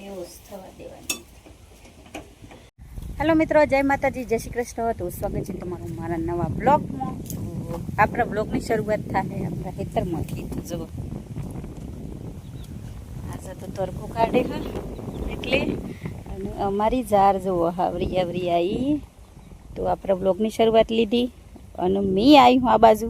એવું જ થવા દેવાનું. હેલો મિત્રો, જય માતાજી, જય શ્રી કૃષ્ણ. તો સ્વાગત છે તમારું મારા નવા બ્લોગમાં. આપણા બ્લોગની શરૂઆત થાય આપણા ખેતરમાંથી. તો જુઓ આજે તો તરકો કાઢે હા એટલે અને અમારી ઝાર જુઓ હાવરી આવરી આવી. તો આપણા બ્લોગની શરૂઆત લીધી અને મેં આવી હું આ બાજુ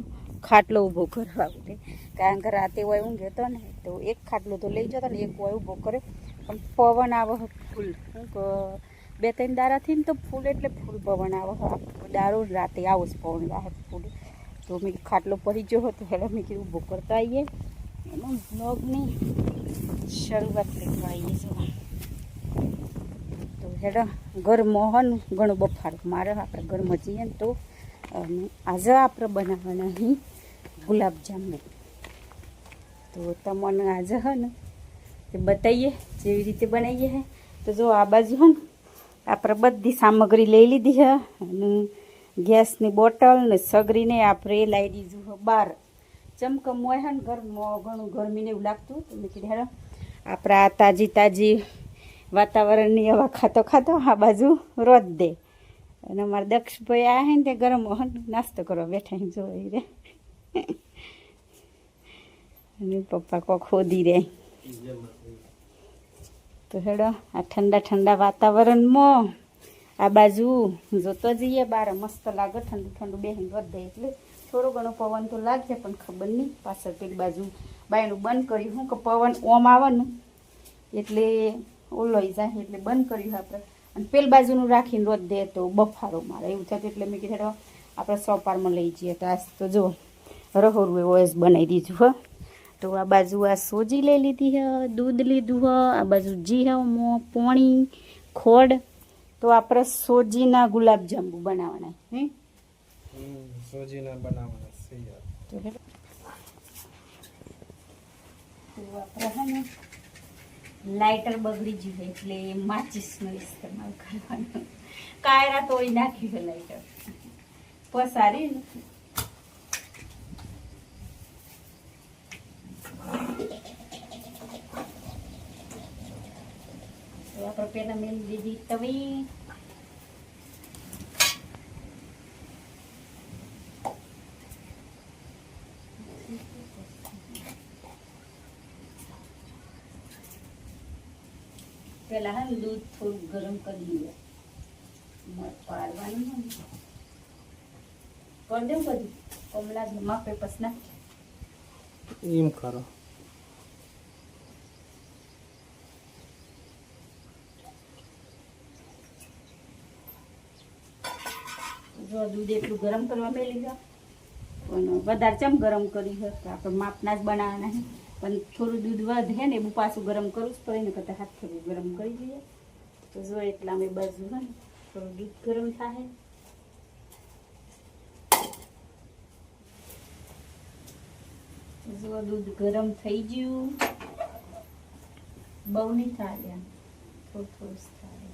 ખાટલો ઊભો કરવા માટે, કારણ કે રાતે હોય ઊંઘ હતો ને તો એક ખાટલો તો લઈ જતો ને એક હોય ઊભો કર્યો, પણ પવન આવે ફૂલ. શું કે 2-3 દાડાથી ને તો ફૂલ એટલે ફૂલ પવન આવે. દારૂ રાતે આવો જ પવન આવે ફૂલ. તો મેં ખાટલો પડી ગયો હતો એટલે મેં કીધું ઊભો કરતા આવીએ એમાં બ્લોગની શરૂઆત કરવા આવીએ છીએ. તો હેડો ઘરમાં હન ઘણો બફારો મારે, આપણે ઘરમાં જઈએ ને તો આજે આપણે બનાવવાના અહીં ગુલાબજાંબુ. તો તમને આજે હે ને તે બતાવીએ જેવી રીતે બનાવીએ હે. તો જો આ બાજુ હે ને આપણે બધી સામગ્રી લઈ લીધી છે અને ગેસની બોટલ ને સગરીને આપણે લાવી દીધું છે બહાર. ચમકમ હોય છે ને ઘરમાં ઘણું ગરમીને એવું લાગતું, તો મેં કીધું હેડો આપણે આ તાજી વાતાવરણની હવા ખાતો આ બાજુ રોજ દે. અને અમારા દક્ષભાઈ આ હે ને તે ગરમ નાસ્તો કરવા બેઠા જોઈ રે અને પપ્પા કોક ખોદી રહે. તો હેડો આ ઠંડા વાતાવરણમાં આ બાજુ જોતો જઈએ બહાર. મસ્ત લાગે ઠંડુ બેહીને વધે એટલે થોડો ઘણો પવન તો લાગે, પણ ખબર નહીં પાછળ પેલી બાજુ બાયનું બંધ કર્યું શું કે પવન ઓમ આવે ને એટલે ઓલોઈ જાય એટલે બંધ કર્યું આપણે. અને પેલી બાજુનું રાખીને રોજ દે તો બફારો મારે એવું થતું, એટલે મેં કીધું આપણે સોપારમાં લઈ જઈએ. તો આજ તો જો રહોરું એવો જ બનાવી દીધું હ. તો આ બાજુ આ સોજી લઈ લીધી હે, દૂધ લીધું હ, આ બાજુ જી હે પોણી ખોડ. તો આપણે સોજીના ગુલાબજાંબુ બનાવવાના સોજીના બનાવવાના છે. તો આપણે હે ને લાઇટર બગડી ગયું એટલે માચીસનો ઇસ્તેમાલ કરવાનો. કાયરા તોડી નાખ્યું છે લાઇટર પસારી ને. આપણે પેલા મેલી દીધી તવી. પેલા હે દૂધ થોડું ગરમ કરી દઈએ, મધ પાડવાનું કરી દેવું બધું કમલા માપે પછી નાખી એમ કરો. જો દૂધ એટલું ગરમ કરવા મેલી જાઓ, પણ વધારે ચમ ગરમ કરી છે આપણે માપના જ બનાવવાના છે. પણ થોડું દૂધ વધે ને એવું પાછું ગરમ કરવું જ પડે ને, કરતાં હાથ થોડું ગરમ કરી દઈએ. તો જો એટલા અમે બાજુ હોય ને થોડું દૂધ ગરમ થાય. જો દૂધ ગરમ થઈ ગયું, બહુ નહીં થાય, થોડું જ થાય.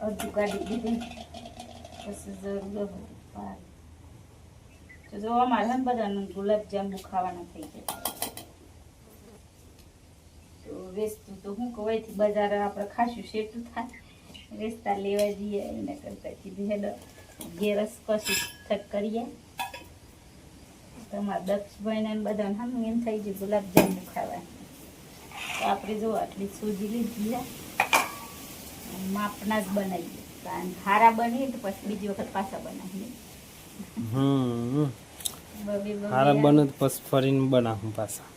અડધું કાઢી દીધું પછી જરૂર હોય. તો જો અમારે છે ને બધાનું ગુલાબજાંબુ ખાવાના થઈ જાય. તો વેચતું તો શું કહેવાયથી બજાર આપણે ખાશું શેઠું થાય, વેચતા લેવા જઈએ એના કરતાં કીધું હેલો ગેરસ કશું થક કરીએ. તમારા દક્ષભાઈને બધાને હા એમ થઈ જાય ગુલાબજાંબુ ખાવા. તો આપણે જો આટલી સૂજી લીધી માપના જ બનાવીએ, કારણ હારા બનીએ તો પછી બીજી વખત પાછા બનાવીએ. હારા બને તો પછી ફરીને બનાવું પાછા.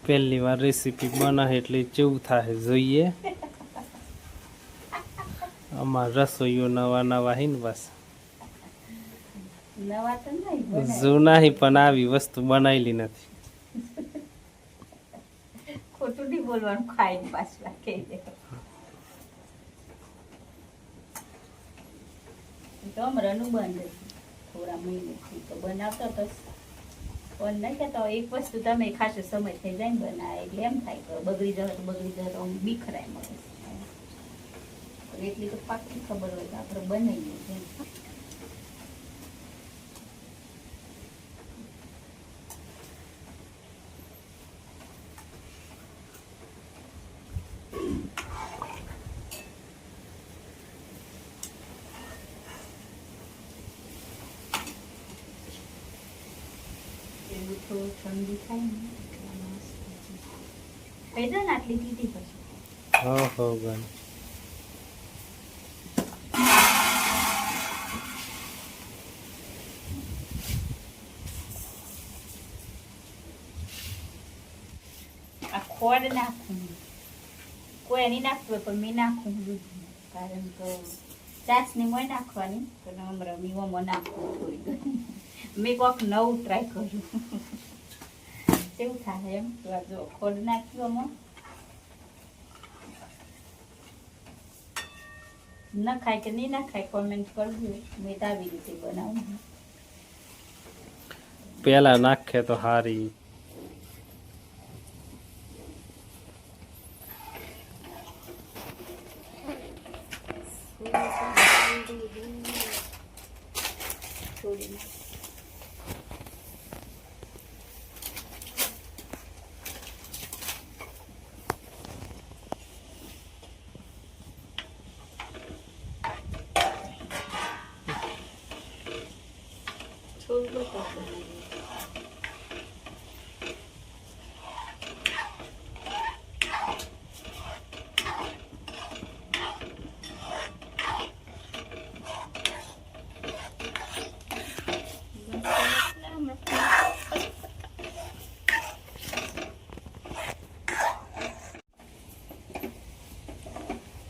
પહેલી વાર રેસીપી બનાવે એટલે કેવું થાય જોઈએ. અમાર રસોઈઓ નવા હી ને પાછા નવા તો નહીં જૂના હી, પણ આવી વસ્તુ બનાવેલી નથી. ખોટું નહીં બોલવાનું, ખાઈને પાછું કહી દે તો અમરાનું બંધ થોડા મહિનેથી તો બનાવતો તો પણ નહીં કહેતા એક વસ્તુ તમે ખાસો સમય થઈ જાય ને બનાવે એટલે એમ થાય કે બગડી જાય તો બીખરાય મળે. એટલી તો પાકી ખબર હોય તો આપણે બનાવીએ. થોડું ઠંડી થાય ને કહી દો ને આટલી કીધી પછી હો ગણ આ ખોડ નાખું કોઈ નહીં નાખતું પણ મેં નાખું દૂધ કારણ કે ચાસની મોય નાખવાની પણ હમણાં મીવામાં નાખવું થોડી ઘણી મેં કોઈક નવું ટ્રાય કર્યું કેવું થાય એમ તો આ જો ખોડ નાખ્યું ન ખાય કે નહીં ના ખાય કોમેન્ટ કરજો મેં તો આવી રીતે બનાવું પેલા નાખે તો હારી થોડી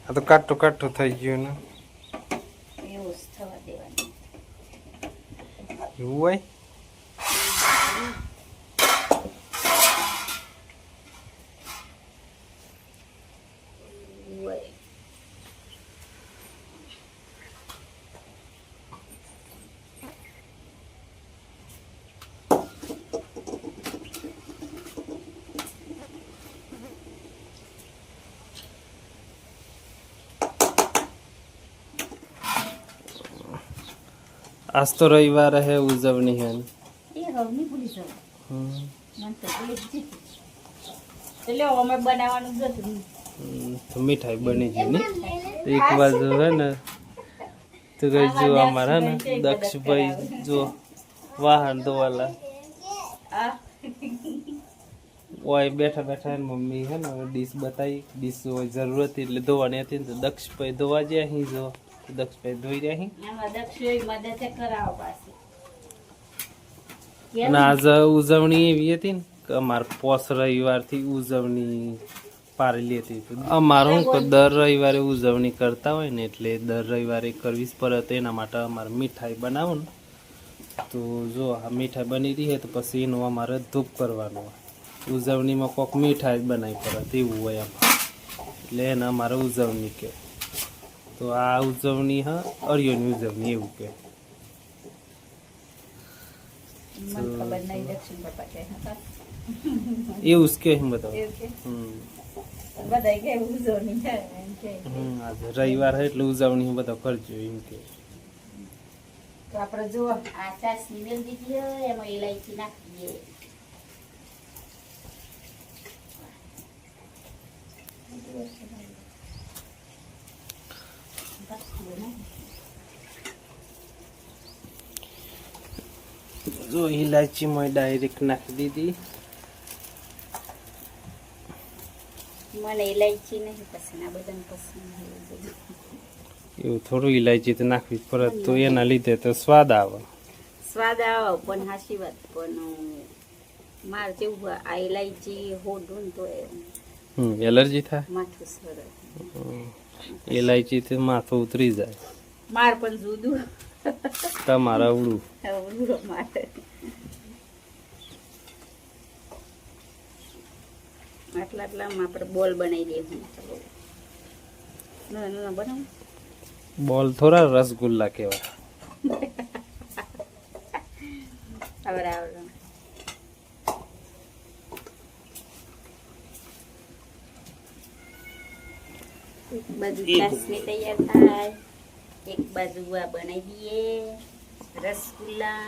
આ તો કાઠું કાઠું થઈ ગયું ને એવું જ થવા દેવાનું એવું હોય આજ તો રવિવાર હે ઉજવણી હે એ હવે નહીં ભૂલી જવું મને તો ભૂલી જ દીધું એટલે અમે બનાવવાનું જ હતું તો મીઠાઈ બની ગઈ ને એક બાજુ હે ને તો કઈ જો અમારા ને દક્ષભાઈ જો વાહન ધોવાલા ઓય બેઠા બેઠા એની મમ્મી હે ને ડીશ બતાવી ડીશ હોય જરૂરત હતી એટલે ધોવાની હતી ને તો દક્ષભાઈ ધોવા જાય અહીં જો દક્ષભાઈ ધોઈ રહ્યા અને આજ ઉજવણી એવી હતી ને કે અમારે પોસ રવિવારથી ઉજવણી પારેલી હતી અમારું દર રવિવારે ઉજવણી કરતા હોય ને એટલે દર રવિવારે કરવી જ પડે તો એના માટે અમારે મીઠાઈ બનાવો ને તો જો આ મીઠાઈ બની રહી છે તો પછી એનું અમારે ધૂપ કરવાનું હોય ઉજવણીમાં કોઈક મીઠાઈ જ બનાવી પડે તેવું હોય આમાં એટલે એને અમારે ઉજવણી કે તો આ ઉજવણી હા અરિયોની ઉજવણી એવું કે એવું જ કે બધા આજે રવિવાર હોય એટલે ઉજવણી બધા કરજો એમ કે આપણે જો આ ચાસની મેલ દીધી હોય એમાં ઇલાયચી નાખી દઈએ જો ઇલાયચી માં ડાયરેક્ટ નાખી દીધી મને ઇલાયચી નહીં પસંદ આ બધાને પસંદ એવું થોડું ઇલાયચી તો નાખવી પડે તો એના લીધે તો સ્વાદ આવે પણ હાચી વાત પણ મારે જેવું આ ઇલાયચી હોડું ને તો એલર્જી થાય માથું સરસ ઇલાયચી થી માથું ઉતરી જાય માર પણ જુદું તમારા અવળું મારે આટલામાં આપણે બોલ બનાવી દઈએ બનાવું બોલ થોડા રસગુલ્લા કેવા આવડે એક બાજુ ચાસણી તૈયાર થાય એક બાજુ આ બનાવી દઈએ રસગુલ્લા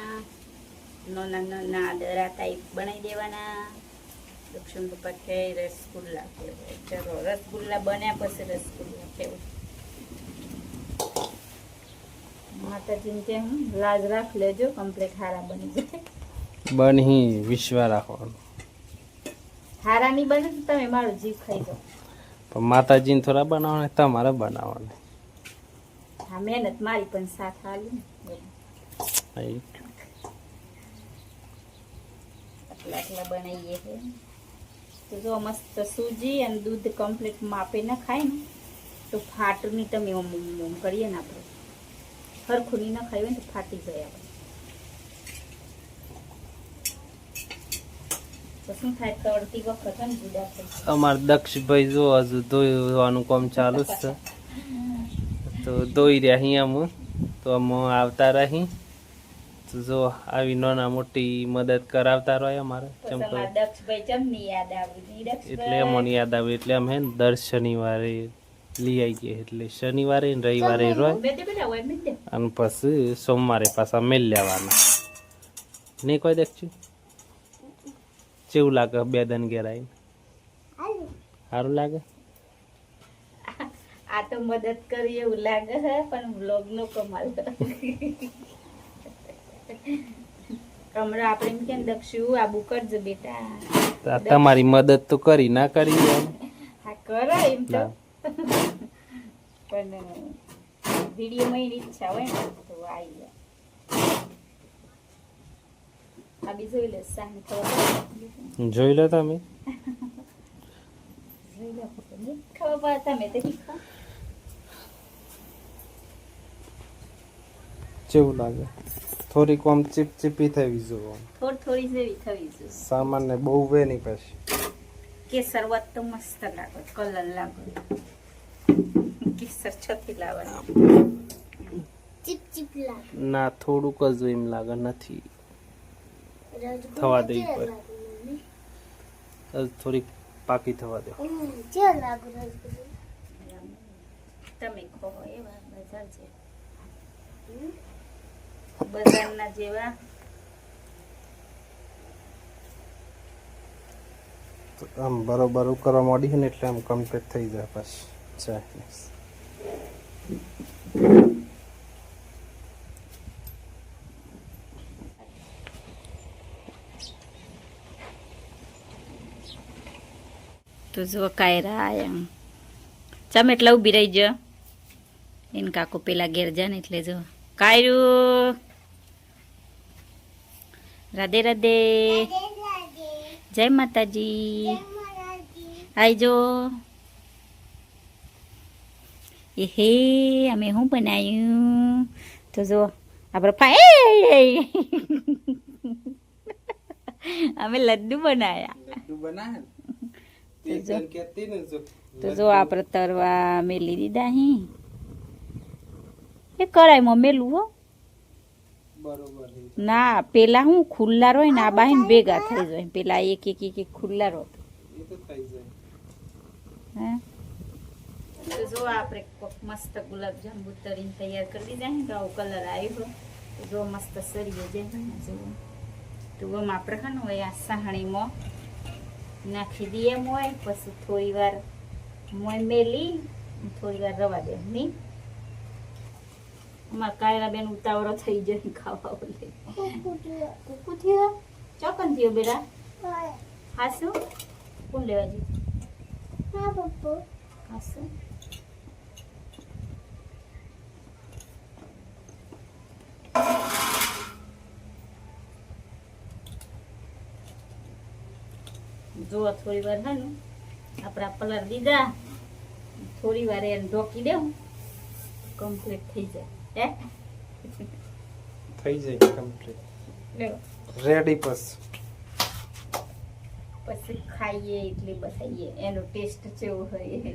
નાના નાના દરા ટાઈપ બનાવી દેવાના દક્ષિણ પપ્પા કે રસગુલ્લા કહેવાય ચલો રસગુલ્લા બન્યા પછી રસગુલ્લા કહેવાય માતાજીને ત્યાં લાજ રાખ લેજો કમ્પ્લીટ હારા બની જાય બની વિશ્વા રાખવાનું. હારાની બને તો તમે મારો જીવ ખાઈ જાઓ. પણ માતાજીને થોડા બનાવવાના, તમારે બનાવવાના. હા, મહેનત મારી પણ સાથ હાલી ને આટલા બનાવીએ છે. તો જો મસ્ત સૂજી અને દૂધ કમ્પ્લીટ માપે ના ખાય ને તો ફાટની તમે ઓમ કરીએ ને આપણે હરખું ની ના ખાઈ હોય ને તો ફાટી જાય આપણે. તો શું થાય તળતી વખત ને જુદા થઈ જાય. અમારે દક્ષભાઈ જો હજુ ધોવાનું કામ ચાલુ જ છે, તો ધોઈ રહ્યા અહીંયા તો અમે આવતા રહી. તો જો આવી નાના મોટી મદદ કરાવતા રહે અમારે. દક્ષભાઈ ચમની યાદ આવી એટલે અમને યાદ આવે એટલે અમે હે ને દર શનિવારે લઈ આવીએ. એટલે શનિવારે ને રવિવારે રોય અને પછી સોમવારે પાછા મેલ લેવાના. નહીં કોઈ દેખશું કેવું લાગે? બે દન ઘેર આવીને સારું લાગે. આ તો મદદ કરી એવું લાગે છે પણ વ્લોગ નો કમાલ. હમણાં આપણે એમ કેમ દક્ષુ આબુ કરજો બેટા. તમારી મદદ તો કરી ના કરી હા કરે એમ તો પણ વિડીયો માં ઈચ્છા હોય ને તો આવી જાય. આ બી જોઈ લે સાની ખબર જોઈ લો તમે. જોઈ લો ખબર તમે તો શીખો. કેવું લાગે? થોડીક આમ ચીપચીપી થવી જોઈએ. થોડી જેવી થવી જોઈએ. સામાન્ય બહુ વે નહીં પછી. કેસર વાત તો મસ્ત લાગે, કલર લાગે. કેસર છથી લાવવાનું. ચીપ લાગે ના, થોડુંક જ એમ લાગે. નથી થવા દે પર થોડીક પાકી થવા દે. તમે ખો એવા બજાર છે, બજારના જેવા. આમ બરોબર કરવા માંડી છે ને એટલે આમ કમ્પ્લીટ થઈ જાય પછી. તો જો કાયરા આયા ચમ એટલે ઊભી રહી જ એને કાકો પેલા ઘેર જાય ને એટલે જો કાયરું. રાધે રાધે, જય માતાજી. આવજો. એ હે અમે શું બનાવ્યું તો જો આપણે અમે લડ્ડુ બનાવ્યા. તો જો આપણે તરવા મેલી દીધા હી. એ કરાયમાં મેલું હો. ના પેલા હું ખુલ્લા રોય ને આ બાહીને ભેગા થઈ જાય. પેલા એક એક એક એક ખુલ્લા રો. તો જો આપણે મસ્ત ગુલાબજાંબુ તરીને તૈયાર કરી દીધા હે. તો આવો કલર આવ્યો. જો મસ્ત સરીએ જાય ને જો. તો આમ આપણે ખાનું હોય આ સાહણીમાં નાખી દઈએ મોય. પછી થોડી વાર મોય મેલી થોડી વાર રવા દે નહીં. અમારા કાયરા બેન ઉતાવળો થઈ જાય ખાવા બોલે. કુકુ થયો ચોકન થયો બેટા. હા શું કોણ લેવા જઈ? હા પપ્પા. હા શું જો થોડી વાર હે ને આપણા પલર દીધા. થોડી વાર એને ઢોકી દેવું કમ્પ્લીટ થઈ જાય. થઈ જાય કમ્પ્લીટ રેડી. પછી ખાઈએ એટલે બતાવીએ એનો ટેસ્ટ કેવો હોય.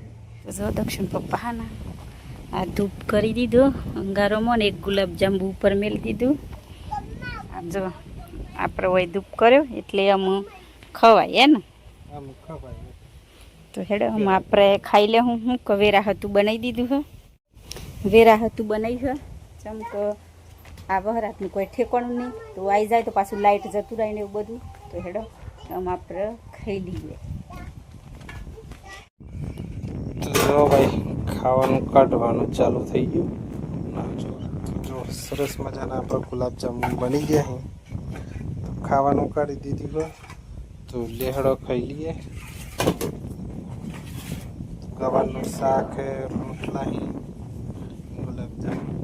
જો દક્ષિણ પપ્પા હા ના આ ધૂપ કરી દીધો અંગારોમાં ને એક ગુલાબજાંબુ ઉપર મેલી દીધું. જો આપણે હોય ધૂપ કર્યો એટલે આમ ખવાય હે ને. તો હેડો આમ આપણે ખાઈ લે. હું વેરા હતું બનાવી દીધું હે. વેરા હતું બનાવ્યું છે. જેમ કે આ વહરાતનું કોઈ ઠેકાણું નહીં. તો આવી જાય તો પાછું લાઇટ જતું રહે ને એવું બધું. તો હેડો આમ આપણે ખાઈ લઈએ. જો ભાઈ ખાવાનું કાઢવાનું ચાલુ થઈ ગયું. જો સરસ મજાના આપણા ગુલાબજાંબુ બની ગયા. તો ખાવાનું કરી દીધું હોય તો લેહડો ખાઈ લઈએ. ગવારનું શાક હે, રોટલા હે, ગુલાબજામુન.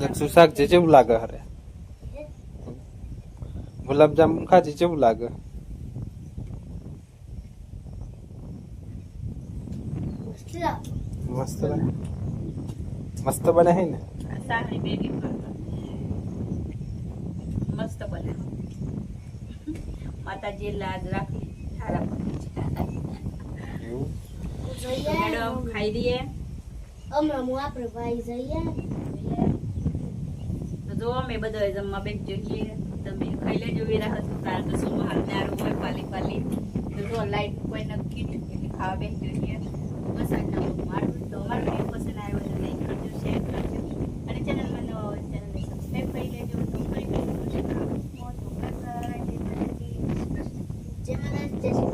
દક્ષુ શાક જે જેવું લાગે હરે ગુલાબજામુન ખાજી જેવું લાગે. મસ્ત બને, મસ્ત બને હે ને. શાકની બેગી મસ્ત બને. માતાજી લાજ રાખી સારા એવું મેડમ ખાઈ દઈએ. હમણાં હું આપણે ભાઈ જઈએ. તો જો અમે બધા જમવા બેઠ જોઈએ. તમે ખાઈ લેજો વેરા હતું કારણ કે શું હાલ નારું હોય પાલી પાલી. તો જો લાઈટ કોઈ નક્કી એટલે ખાવા બેઠ જોઈએ. બસ આટલા મારું તો અમારો વિડીયો પસંદ આવ્યો તો લાઈક કરજો, શેર કરજો અને ચેનલમાં નવા હોય ચેનલને સબસ્ક્રાઈબ કરી લેજો. તો ફરી જય શ્રી કૃષ્ણ. જય મહારાજ, જય શ્રી